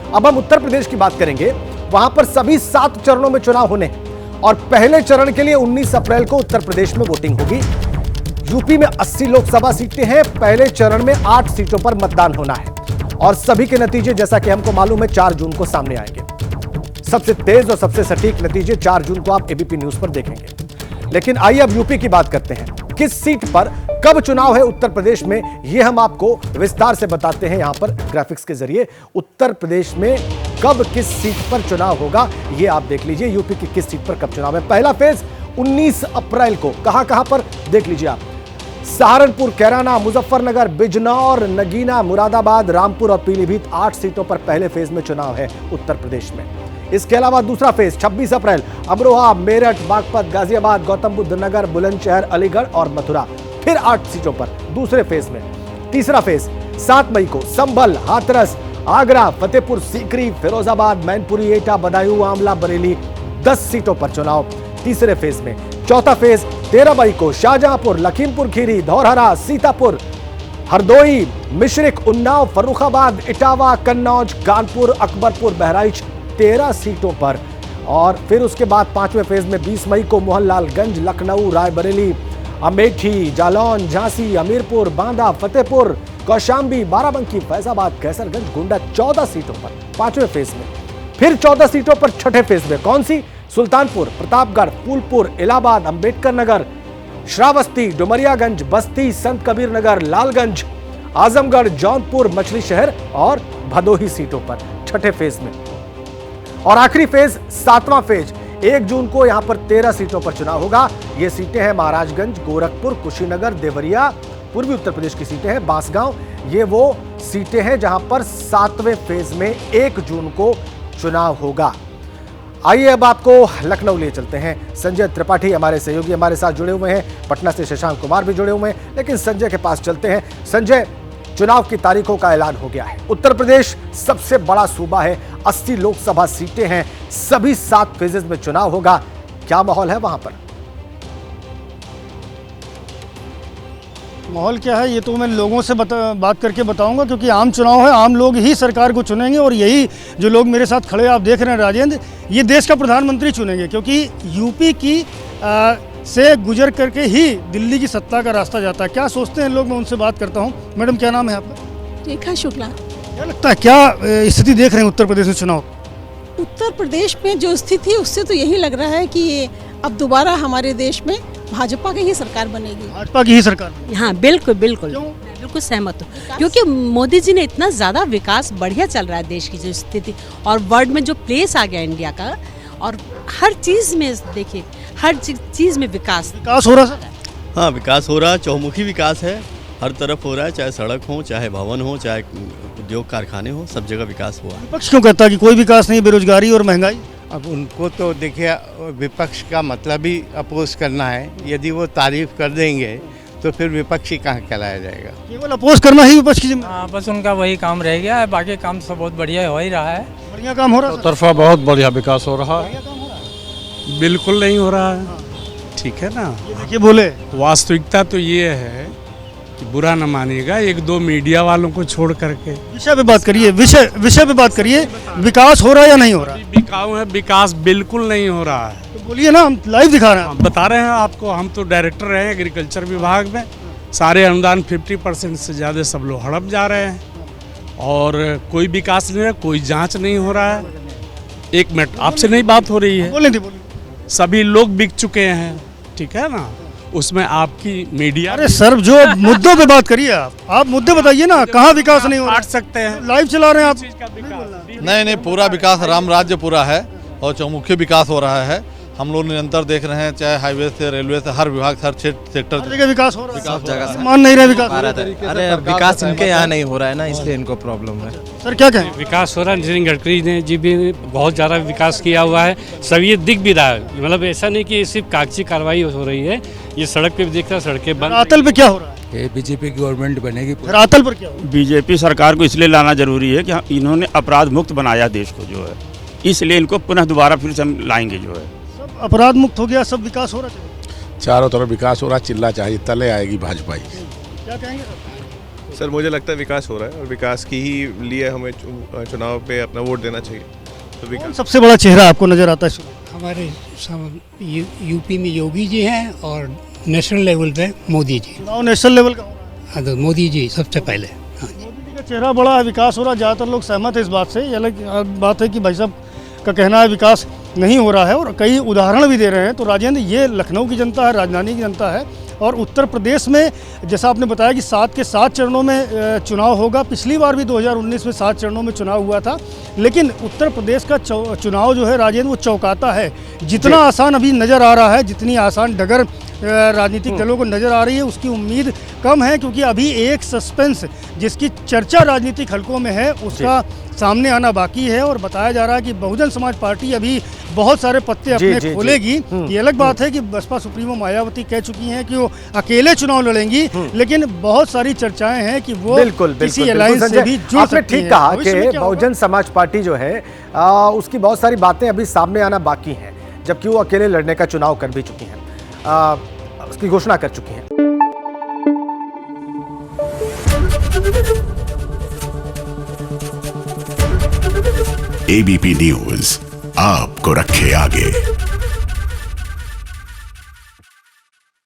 अब हम उत्तर प्रदेश की बात करेंगे। वहां पर सभी 7 चरणों में चुनाव होने और पहले चरण के लिए 19 अप्रैल को उत्तर प्रदेश में वोटिंग होगी। यूपी में 80 लोकसभा सीटें हैं। पहले चरण में 8 सीटों पर मतदान होना है और सभी के नतीजे जैसा कि हमको मालूम है 4 जून को सामने आएंगे। सबसे तेज और सबसे सटीक नतीजे 4 जून को आप एबीपी न्यूज पर देखेंगे। लेकिन आइए अब यूपी की बात करते हैं। किस सीट पर कब चुनाव है उत्तर प्रदेश में, यह हम आपको विस्तार से बताते हैं यहां पर ग्राफिक्स के जरिए। उत्तर प्रदेश में कब किस सीट पर चुनाव होगा यह आप देख लीजिए। यूपी की किस सीट पर कब चुनाव है। पहला फेज 19 अप्रैल को। कहां पर देख लीजिए आप। सहारनपुर, कैराना, मुजफ्फरनगर, बिजनौर, नगीना, मुरादाबाद, रामपुर और पीलीभीत 8 सीटों पर पहले फेज में चुनाव है उत्तर प्रदेश में। इसके अलावा दूसरा फेज 26 अप्रैल अमरोहा, मेरठ, बागपत, गाजियाबाद, गौतम बुद्ध नगर, बुलंदशहर, अलीगढ़ और मथुरा, फिर 8 सीटों पर दूसरे फेज में। तीसरा फेज 7 मई को संभल, हाथरस, आगरा, फतेहपुर सीकरी, फिरोजाबाद, मैनपुरी, एटा, बदायूं, आंवला, बरेली 10 सीटों पर चुनाव तीसरे फेज में। चौथा फेज 13 मई को शाहजहांपुर, लखीमपुर खीरी, धौरहरा, सीतापुर, हरदोई, मिश्रिक, उन्नाव, फर्रुखाबाद, इटावा, कन्नौज, कानपुर, अकबरपुर, बहराइच 13 सीटों पर। और फिर उसके बाद 5वें फेज में 20 मई को मोहनलालगंज, लखनऊ, रायबरेली, अमेठी, जालौन, झांसी, हमीरपुर, बांदा, फतेहपुर, कौशांबी, बाराबंकी, फैजाबाद, कैसरगंज, गोंडा 14 सीटों पर 5वें फेज में। फिर 14 सीटों पर छठे फेज में। कौन सी? सुल्तानपुर, प्रतापगढ़, फूलपुर, इलाहाबाद, अंबेडकर नगर, श्रावस्ती, डुमरियागंज, बस्ती, संत कबीर नगर, लालगंज, आजमगढ़, जौनपुर, मछली शहर और भदोही सीटों पर छठे फेज में। और आखिरी फेज 7वां फेज 1 जून को यहां पर 13 सीटों पर चुनाव होगा। ये सीटें हैं महाराजगंज, गोरखपुर, कुशीनगर, देवरिया, पूर्वी उत्तर प्रदेश की सीटें हैं, बांसगांव। ये वो सीटें हैं जहां पर 7वें फेज में 1 जून को चुनाव होगा। आइए अब आपको लखनऊ ले चलते हैं। संजय त्रिपाठी हमारे सहयोगी हमारे साथ जुड़े हुए हैं। पटना से शशांक कुमार भी जुड़े हुए हैं। लेकिन संजय के पास चलते हैं। संजय, चुनाव की तारीखों का ऐलान हो गया है। उत्तर प्रदेश सबसे बड़ा सूबा है, 80 लोकसभा सीटें हैं, सभी 7 फेजेस में चुनाव होगा। क्या माहौल है वहां पर? माहौल क्या है ये तो मैं लोगों से बात करके बताऊंगा, क्योंकि आम चुनाव है, आम लोग ही सरकार को चुनेंगे। और यही जो लोग मेरे साथ खड़े आप देख रहे हैं राजेंद्र, ये देश का प्रधानमंत्री चुनेंगे, क्योंकि यूपी की से गुजर करके ही दिल्ली की सत्ता का रास्ता जाता है। क्या सोचते हैं लोग, मैं उनसे बात करता हूँ। मैडम, क्या नाम है आपका? रेखा शुक्ला। क्या लगता है, क्या स्थिति देख रहे हैं उत्तर प्रदेश में चुनाव? उत्तर प्रदेश में जो स्थिति है उससे तो यही लग रहा है कि अब दोबारा हमारे देश में भाजपा की ही सरकार बनेगी। भाजपा की ही सरकार? हाँ, बिल्कुल बिल्कुल। क्यों? बिल्कुल सहमत हूँ, क्योंकि मोदी जी ने इतना ज़्यादा विकास बढ़िया चल रहा है देश की जो स्थिति, और वर्ल्ड में जो प्लेस आ गया इंडिया का, और हर चीज़ में देखिए, हर चीज़ में विकास हो रहा है। हाँ, विकास हो रहा है, चौमुखी विकास है, हर तरफ हो रहा है, चाहे सड़क हो, चाहे भवन हो, चाहे उद्योग कारखाने हो, सब जगह विकास हुआ है। विपक्ष क्यों कहता है कि कोई विकास नहीं, बेरोजगारी और महंगाई? अब उनको तो देखिए, विपक्ष का मतलब ही अपोज करना है। यदि वो तारीफ कर देंगे तो फिर विपक्षी कहाँ कहलाया जाएगा? केवल अपोज करना ही विपक्ष की जिम्मेदारी? हाँ, बस उनका वही काम रह गया है, बाकी काम सब बहुत बढ़िया हो ही रहा है। बढ़िया काम हो रहा है, तरफा बहुत बढ़िया विकास हो रहा है। बिल्कुल नहीं हो रहा है, ठीक है ना। ये देखिए बोले, वास्तविकता तो ये है कि बुरा न मानिएगा, 1-2 मीडिया वालों को छोड़ करके विषय पे बात करिए। विषय पे बात करिए। विकास हो रहा है या नहीं हो रहा? बिकाऊ है, विकास बिल्कुल नहीं हो रहा है। तो बोलिए ना, हम लाइव दिखा रहे हैं। हम बता रहे हैं आपको, हम तो डायरेक्टर रहे हैं एग्रीकल्चर विभाग में। सारे अनुदान 50% से ज़्यादा सब लोग हड़प जा रहे हैं और कोई विकास नहीं है, कोई जांच नहीं हो रहा है। 1 मिनट, आपसे नहीं बात हो रही है। बोलिए। सभी लोग बिक चुके हैं, ठीक है ना। उसमें आपकी मीडिया, अरे सर, जो मुद्दों पे बात करिए आप मुद्दे बताइए ना, कहाँ विकास नहीं हो रहा? काट सकते हैं, लाइव चला रहे हैं आप। नहीं, पूरा विकास, राम राज्य पूरा है और चौमुखी विकास हो रहा है। हम लोग निरंतर देख रहे हैं, चाहे हाईवे से, रेलवे से, हर विभाग, हर सेक्टर जगह विकास हो रहा है। सब जगह से मान नहीं रहा विकास। अरे विकास इनके यहाँ नहीं हो रहा है ना, इसलिए इनको प्रॉब्लम है। सर क्या कहें? विकास हो रहा है, नितिन गडकरी ने जी भी बहुत ज़्यादा विकास किया हुआ है, सब ये दिख भी रहा है। मतलब ऐसा नहीं कि सिर्फ कागजी कार्रवाई हो रही है, ये सड़क पे भी दिख रहा है, सड़कें बंद। रातल पे क्या हो रहा है? ये बीजेपी की गवर्नमेंट बनेगी। रातल पर क्या? बीजेपी सरकार को इसलिए लाना जरूरी है कि इन्होंने अपराध मुक्त बनाया देश को, जो है इसलिए इनको पुनः दोबारा फिर से हम लाएंगे। जो है सब अपराध मुक्त हो गया, सब विकास हो रहा है, चारों तरफ विकास हो रहा, चिल्ला चाहिए, तले आएगी भाजपा ही। क्या कहेंगे? सर मुझे लगता है विकास हो रहा है और विकास की ही लिए हमें चुनाव पे अपना वोट देना चाहिए। तो विकास सबसे बड़ा चेहरा आपको नजर आता है? हमारे यूपी में योगी जी हैं और नेशनल लेवल पे मोदी जी। चुनाव नेशनल लेवल का हो रहा है? हाँ, तो मोदी जी सबसे पहले। हाँ जी, मोदी जी का चेहरा बड़ा है, विकास हो रहा है, ज़्यादातर लोग सहमत है इस बात से। ये अलग बात है कि भाई साहब का कहना है विकास नहीं हो रहा है और कई उदाहरण भी दे रहे हैं। तो राजेंद्र, ये लखनऊ की जनता है, राजधानी की जनता है, और उत्तर प्रदेश में जैसा आपने बताया कि 7 के 7 चरणों में चुनाव होगा। पिछली बार भी 2019 में 7 चरणों में चुनाव हुआ था, लेकिन उत्तर प्रदेश का चुनाव जो है राजेंद्र वो चौंकाता है। जितना आसान अभी नज़र आ रहा है, जितनी आसान डगर राजनीतिक दलों को नज़र आ रही है, उसकी उम्मीद कम है, क्योंकि अभी एक सस्पेंस जिसकी चर्चा राजनीतिक हलकों में है उसका सामने आना बाकी है। और बताया जा रहा है कि बहुजन समाज पार्टी अभी बहुत सारे पत्ते अपने खोलेगी। ये अलग बात है कि बसपा सुप्रीमो मायावती कह चुकी हैं कि वो अकेले चुनाव लड़ेंगी, लेकिन बहुत सारी चर्चाएं हैं कि वो किसी अलायंस से भी जुड़ सकती हैं। ठीक कहा कि बहुजन समाज पार्टी जो है उसकी बहुत सारी बातें अभी सामने आना बाकी हैं, जबकि वो अकेले लड़ने का चुनाव कर भी चुकी हैं, उसकी घोषणा कर चुकी हैं। एबीपी न्यूज आपको रखे आगे।